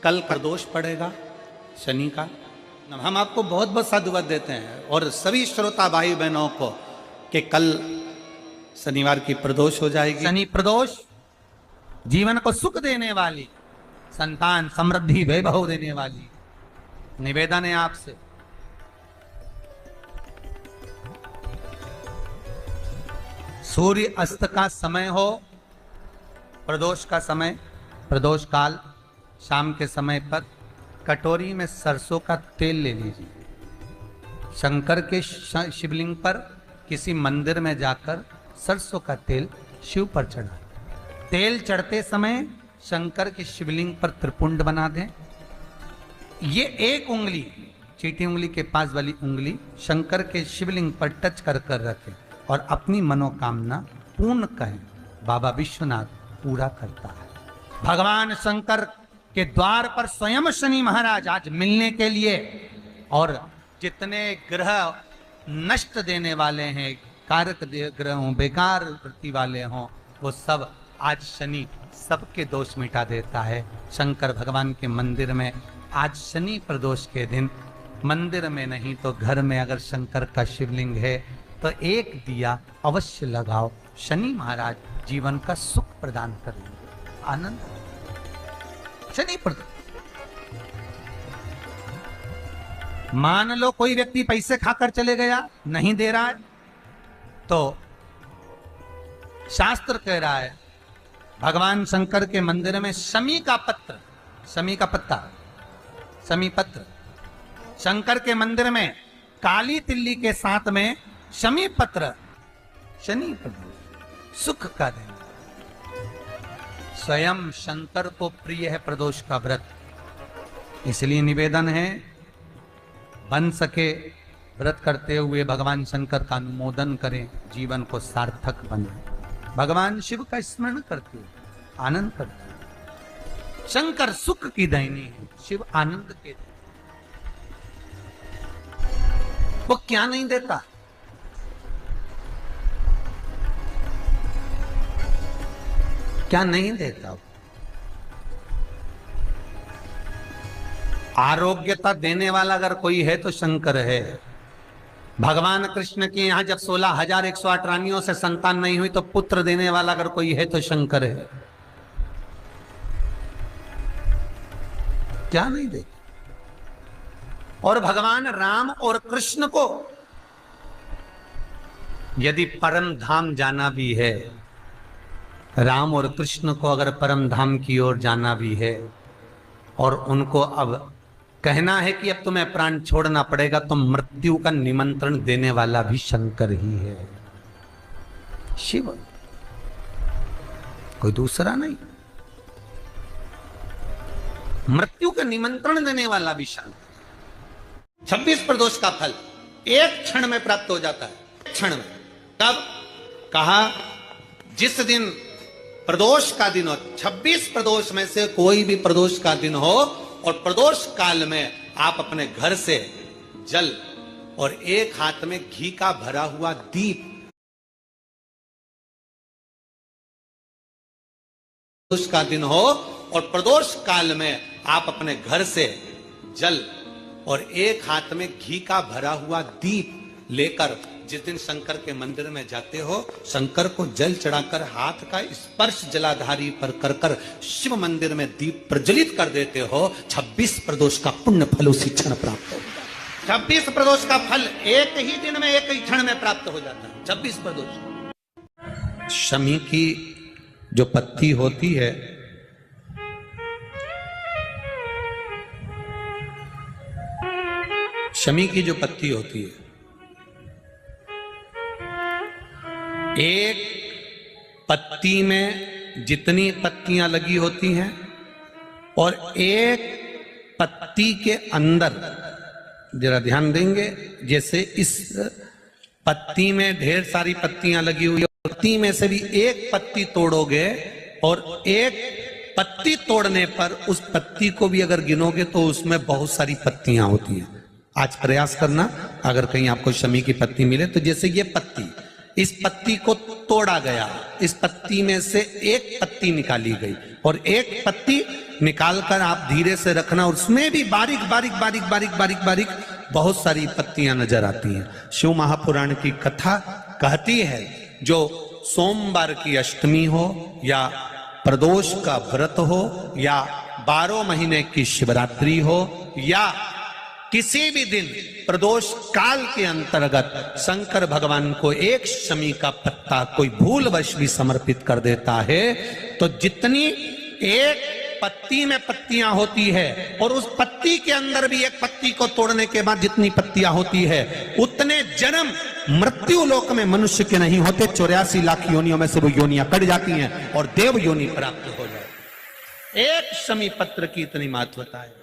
कल प्रदोष पड़ेगा शनि का। हम आपको बहुत बहुत साधुवाद देते हैं और सभी श्रोता भाई बहनों को कि कल शनिवार की प्रदोष हो जाएगी। शनि प्रदोष जीवन को सुख देने वाली, संतान समृद्धि वैभव देने वाली। निवेदन है आपसे, सूर्य अस्त का समय हो, प्रदोष का समय, प्रदोष काल शाम के समय पर कटोरी में सरसों का तेल ले लीजिए। शंकर के शिवलिंग पर किसी मंदिर में जाकर सरसों का तेल शिव पर चढ़ा। तेल चढ़ते समय शंकर के शिवलिंग पर त्रिपुंड बना दें। ये एक उंगली, चीटी उंगली के पास वाली उंगली शंकर के शिवलिंग पर टच कर कर रखें और अपनी मनोकामना पूर्ण कहें। बाबा विश्वनाथ पूरा करता है। भगवान शंकर के द्वार पर स्वयं शनि महाराज आज मिलने के लिए, और जितने ग्रह नष्ट देने वाले हैं, कारक ग्रह हों, बेकार वृत्ति वाले हों, वो सब आज शनि सबके दोष मिटा देता है। शंकर भगवान के मंदिर में आज शनि प्रदोष के दिन, मंदिर में नहीं तो घर में अगर शंकर का शिवलिंग है तो एक दिया अवश्य लगाओ। शनि महाराज जीवन का सुख प्रदान करेंगे, आनंद। शनि प्रदोष, मान लो कोई व्यक्ति पैसे खाकर चले गया, नहीं दे रहा है, तो शास्त्र कह रहा है भगवान शंकर के मंदिर में शमी का पत्र, शमी का पत्ता, शमी पत्र, शंकर के मंदिर में काली तिल्ली के साथ में शमी पत्र, शनि प्रदोष सुख का दिन। स्वयं शंकर को प्रिय है प्रदोष का व्रत, इसलिए निवेदन है बन सके व्रत करते हुए भगवान शंकर का अनुमोदन करें, जीवन को सार्थक बनाएं। भगवान शिव का स्मरण करते हुए आनंद करते हुए। शंकर सुख की दायिनी है, शिव आनंद के, वो क्या नहीं देता। क्या नहीं देता? आरोग्यता देने वाला अगर कोई है तो शंकर है। भगवान कृष्ण के यहां जब 16,108 रानियों से संतान नहीं हुई तो पुत्र देने वाला अगर कोई है तो शंकर है। क्या नहीं दे? और भगवान राम और कृष्ण को यदि परम धाम जाना भी है, राम और कृष्ण को अगर परम धाम की ओर जाना भी है और उनको अब कहना है कि अब तुम्हें प्राण छोड़ना पड़ेगा, तो मृत्यु का निमंत्रण देने वाला भी शंकर ही है, शिव, कोई दूसरा नहीं। मृत्यु का निमंत्रण देने वाला भी शंकर। 26 प्रदोष का फल एक क्षण में प्राप्त हो जाता है, क्षण में। तब कहा जिस दिन प्रदोष का दिन हो, 26 प्रदोष में से कोई भी प्रदोष का दिन हो और प्रदोष काल में आप अपने घर से जल और एक हाथ में घी का भरा हुआ दीप, प्रदोष का दिन हो और प्रदोष काल में आप अपने घर से जल और एक हाथ में घी का भरा हुआ दीप लेकर जिस दिन शंकर के मंदिर में जाते हो, शंकर को जल चढ़ाकर हाथ का स्पर्श जलाधारी पर कर कर शिव मंदिर में दीप प्रज्वलित कर देते हो, 26 प्रदोष का पुण्य फल उसी क्षण प्राप्त होगा। 26 प्रदोष का फल एक ही दिन में, एक ही क्षण में प्राप्त हो जाता है। 26 प्रदोष। शमी की जो पत्ती होती है, शमी की जो पत्ती होती है, एक पत्ती में जितनी पत्तियां लगी होती हैं और एक पत्ती के अंदर, जरा ध्यान देंगे, जैसे इस पत्ती में ढेर सारी पत्तियां लगी हुई है, पत्ती में से भी एक पत्ती तोड़ोगे और एक पत्ती तोड़ने पर उस पत्ती को भी अगर गिनोगे तो उसमें बहुत सारी पत्तियां होती हैं। आज प्रयास करना, अगर कहीं आपको शमी की पत्ती मिले तो जैसे ये पत्ती, इस पत्ती को तोड़ा गया, इस पत्ती में से एक पत्ती निकाली गई और एक पत्ती निकाल कर आप धीरे से रखना, और उसमें भी बारीक बारीक बारीक बारीक बारीक बारीक बहुत सारी पत्तियां नजर आती हैं। शिव महापुराण की कथा कहती है, जो सोमवार की अष्टमी हो या प्रदोष का व्रत हो या 12 महीने की शिवरात्रि हो या किसी भी दिन प्रदोष काल के अंतर्गत शंकर भगवान को एक शमी का पत्ता कोई भूलवश भी समर्पित कर देता है, तो जितनी एक पत्ती में पत्तियां होती है और उस पत्ती के अंदर भी एक पत्ती को तोड़ने के बाद जितनी पत्तियां होती है, उतने जन्म मृत्यु लोक में मनुष्य के नहीं होते। 84 लाख योनियों में से वो योनियां कट जाती हैं और देव योनि प्राप्त हो जाए। एक शमी पत्र की इतनी महत्वता है।